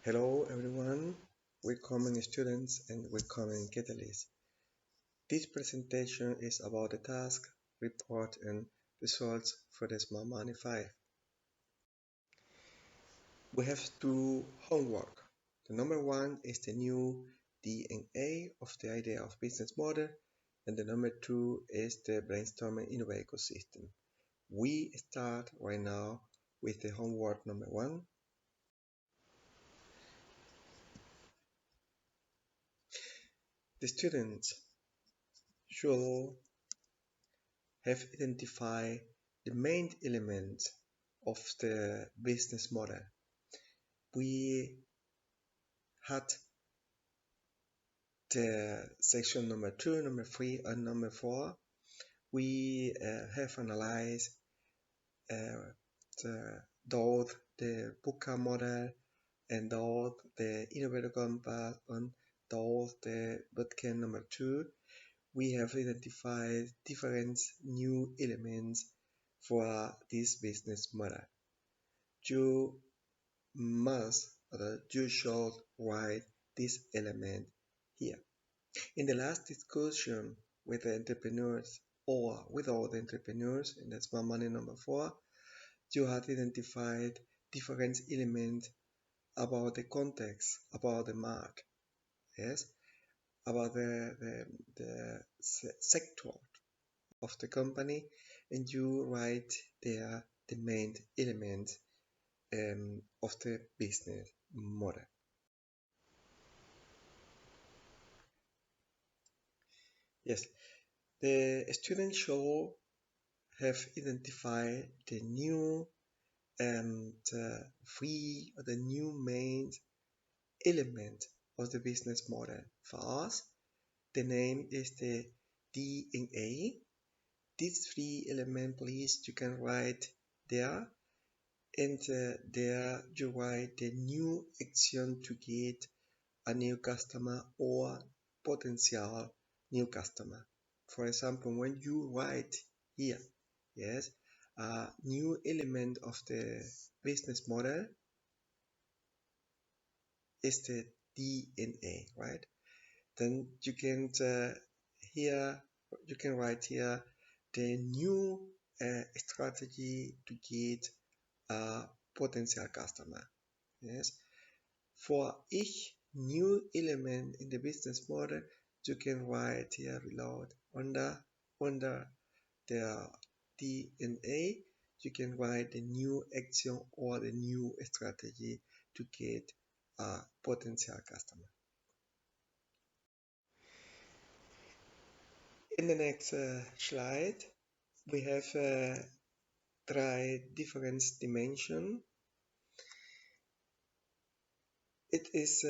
Hello everyone, welcome students and welcome catalysts. This presentation is about the task, report and results for the Smart Money 5. We have two homework. The number one is the new DNA of the idea of business model, and the number two is the brainstorming innovate ecosystem. We start right now with the homework number one. The students should have identified the main elements of the business model. We had the section number 2, number 3, and number 4. We have analyzed the Booker model and the innovator compass and the bootcamp number 2. We have identified different new elements for this business model. You must or you should write this element here. In the last discussion with the entrepreneurs or without the entrepreneurs in the Smart Money number 4, you had identified different elements about the context, about the market, yes, about the sector of the company, and you write there the main elements of the business model. Yes, the students should have identified the new and the new main element of the business model. For us, the name is the DNA. These three elements, please, you can write there, and there you write the new action to get a new customer or potential new customer. For example, when you write here, yes, a new element of the business model is the DNA, right? Then you can write here the new strategy to get a potential customer. Yes, for each new element in the business model, you can write here below under the DNA. You can write the new action or the new strategy to get a potential customer. In the next slide, we have tried different dimensions. It is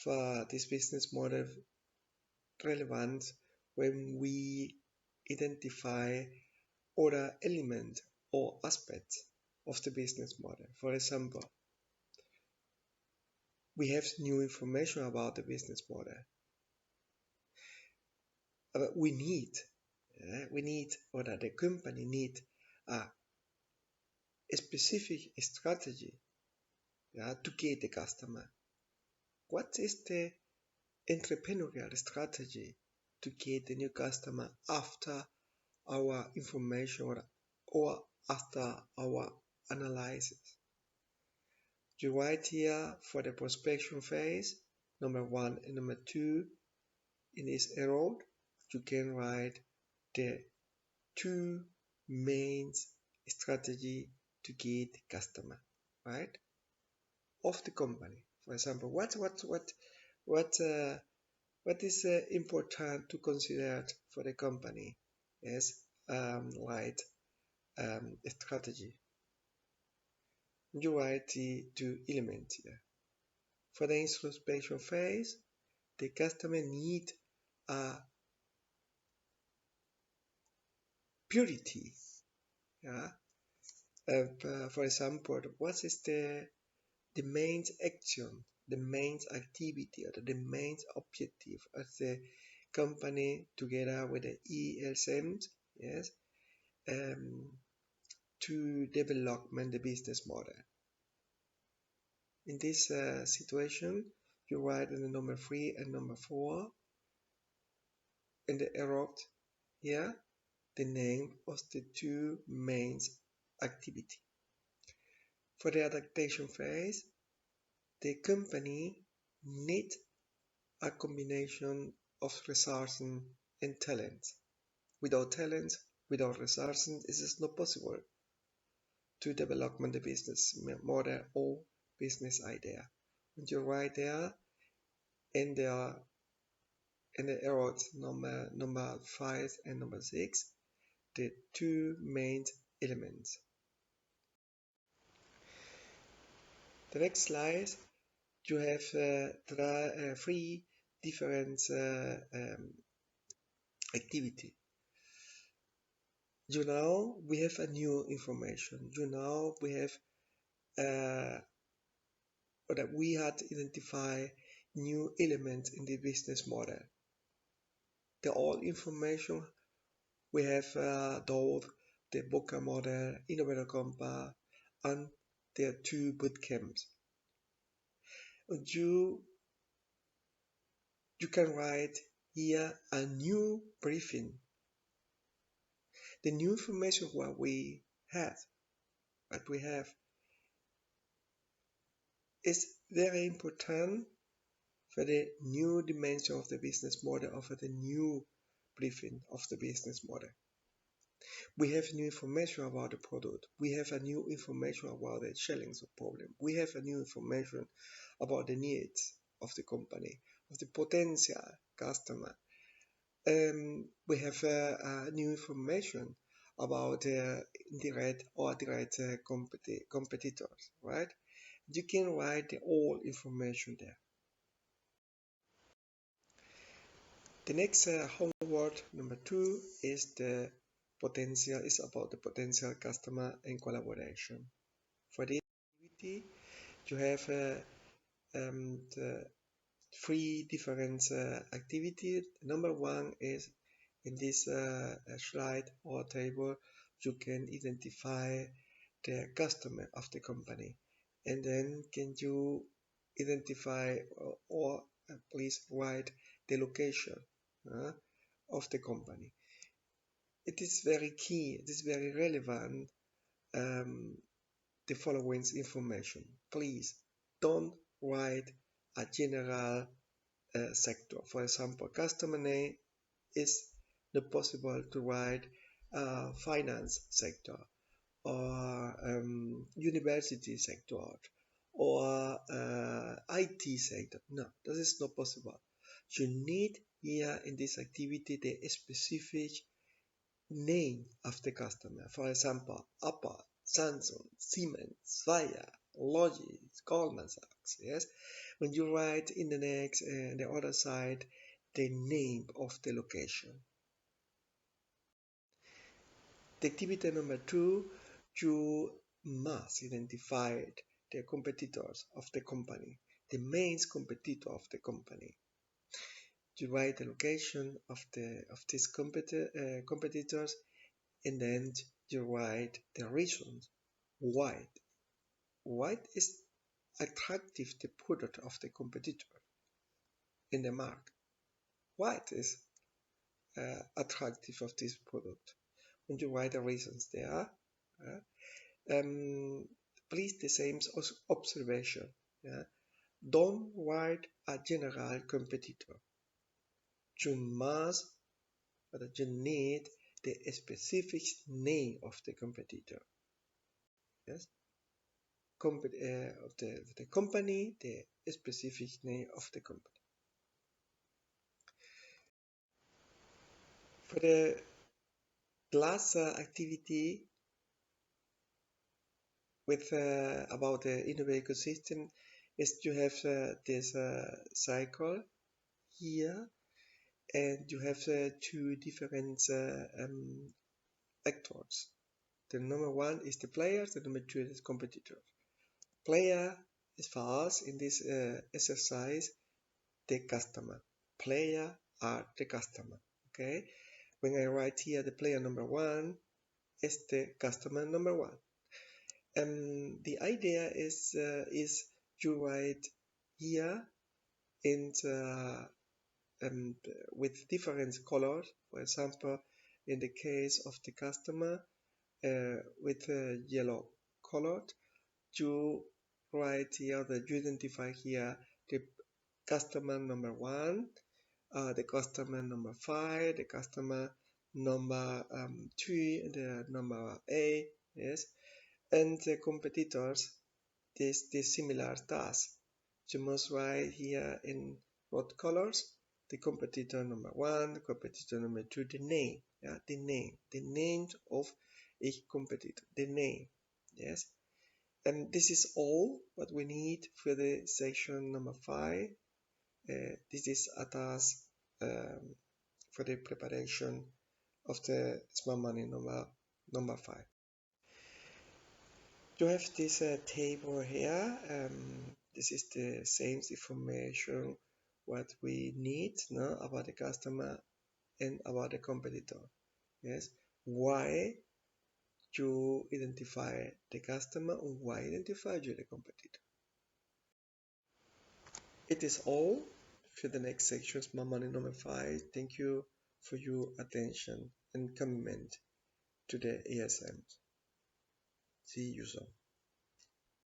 for this business model relevant when we identify other elements or aspects of the business model. For example, we have new information about the business model. We need, or the company need a specific strategy to get the customer. What is the entrepreneurial strategy to get the new customer after our information or after our analysis? You write here for the prospection phase, number 1 and number 2 in this arrow, you can write the two main strategy to get customer, right? Of the company. For example, what is important to consider for the company as strategy. You write the two elements here. For the introspection phase, the customer need a purity. For example, what is the main action, the main activity, or the main objective of the company together with the ESMs, yes, to development the business model. In this situation, you write in the number 3 and number 4 in the arrow here the name of the two main activity. For the adaptation phase, the company needs a combination of resources and talents. Without talents, without resources, it is not possible to develop the business model or business idea. And you write there in the arrows number 5 and number 6 the two main elements. The next slide, you have three different activity. We have a new information. We have that we had identify new elements in the business model. The old information we have told the Boca model, Innovator Compass, and their two boot camps. You can write here a new briefing. The new information what we have is very important for the new dimension of the business model or for the new briefing of the business model. We have new information about the product. We have a new information about the challenge or problem. We have a new information about the needs of the company, of the potential customer. We have new information about indirect or direct competitors, right? You can write all information there. The next homework number 2 is about the potential customer and collaboration. For this activity, you have the three different activities. Number 1 is in this slide or table, you can identify the customer of the company, and then can you identify or please write the location of the company. It is very key, it is very relevant, the following information. Please don't write a general sector. For example, customer name is not possible to write finance sector or university sector or IT sector. No, this is not possible. You need here in this activity the specific name of the customer. For example, Apple, Samsung, Siemens, Bayer, Logis, Goldman Sachs. Yes, when you write in the next the other side the name of the location. The activity number 2, you must identify the competitors of the company, the main competitor of the company. You write the location of these competitors, and then you write the reasons why is attractive the product of the competitor in the market. Why is attractive of this product? When you write the reasons there, please the same observation. Don't write a general competitor. You must, but you need the specific name of the competitor. Yes, of the company, the specific name of the company. For the last activity with about the innovative ecosystem is you have this cycle here, and you have two different actors. The number 1 is the player, the number 2 is competitor. Player is for us in this exercise the customer. Player are the customer. Okay, when I write here the player number 1 is the customer number 1. The idea is you write here in with different colors. For example, in the case of the customer with yellow colored, you write here that you identify here the customer number 1, the customer number 5, the customer number 3, the number 8, yes, and the competitors, the similar task. You must write here in red colors the competitor number 1, the competitor number 2, the name, yeah, the name of each competitor, the name, yes. And this is all what we need for the section number 5. This is a task for the preparation of the smart money number 5. You have this table here. This is the same information what we need, no, about the customer and about the competitor. Yes, why you identify the customer and why identify you the competitor. It is all for the next section, Smart Money number 5. Thank you for your attention and commitment to the ASM. See you soon.